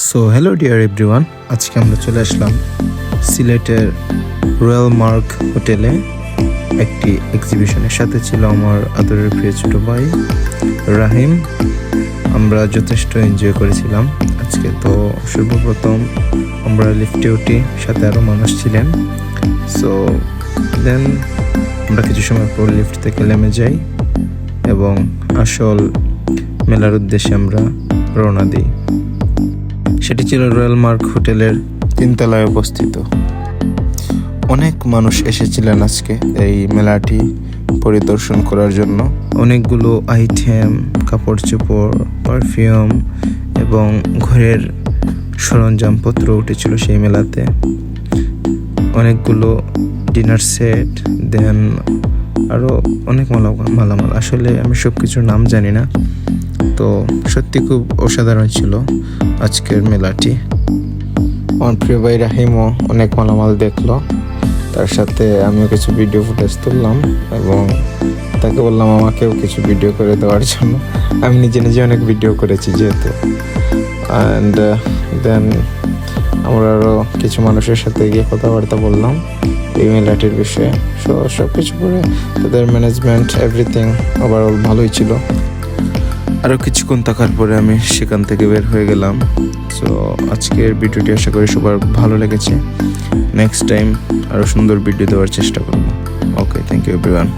So hello dear everyone, আজকে আমরা চলে আসলাম সিলেটের রয়্যাল মার্ক হোটেলে একটি এক্সিবিশনের সাথে ছিল আমার আদরের প্রিয় ছোটো ভাই রাহিম। আমরা যথেষ্ট এনজয় করেছিলাম আজকে। তো সর্বপ্রথম আমরা লিফটে উঠি, সাথে আরও মানুষ ছিলেন। সো দেন আমরা কিছু সময় পর লিফট থেকে নেমে যাই এবং আসল মেলার উদ্দেশ্যে আমরা রওনা দিই। সেটি ছিল রয়্যাল মার্ক হোটেলের 3 তলায় অবস্থিত। অনেক মানুষ এসেছিলেন আজকে এই মেলাটি পরিদর্শন করার জন্য। অনেকগুলো আইটেম, কাপড় চোপড়, পারফিউম এবং ঘরের সরঞ্জামপত্র উঠেছিল সেই মেলাতে। অনেকগুলো ডিনার সেট, দেন আরও অনেক মালামাল। আসলে আমি সব কিছুর নাম জানি না। তো সত্যি খুব অসাধারণ ছিল আজকের মেলাটি। আমার প্রিয় ভাই রাহিমও অনেক মালামাল দেখলো, তার সাথে আমিও কিছু ভিডিও ফুটেজ তুললাম এবং তাকে বললাম আমাকেও কিছু ভিডিও করে দেওয়ার জন্য। আমি নিজে অনেক ভিডিও করেছি যেহেতু। অ্যান্ড দেন আমরা আরও কিছু মানুষের সাথে গিয়ে কথাবার্তা বললাম এই মেলাটির বিষয়ে। সব কিছু করে তাদের ম্যানেজমেন্ট এভরিথিং ওভারঅল ভালোই ছিল। আরও কিছুক্ষণ থাকার পরে আমি সেখান থেকে বের হয়ে গেলাম। সো আজকের ভিডিওটি আশা করি সবার ভালো লেগেছে। নেক্সট টাইম আরও সুন্দর ভিডিও দেওয়ার চেষ্টা করব। ওকে, থ্যাংক ইউ এভরিওয়ান।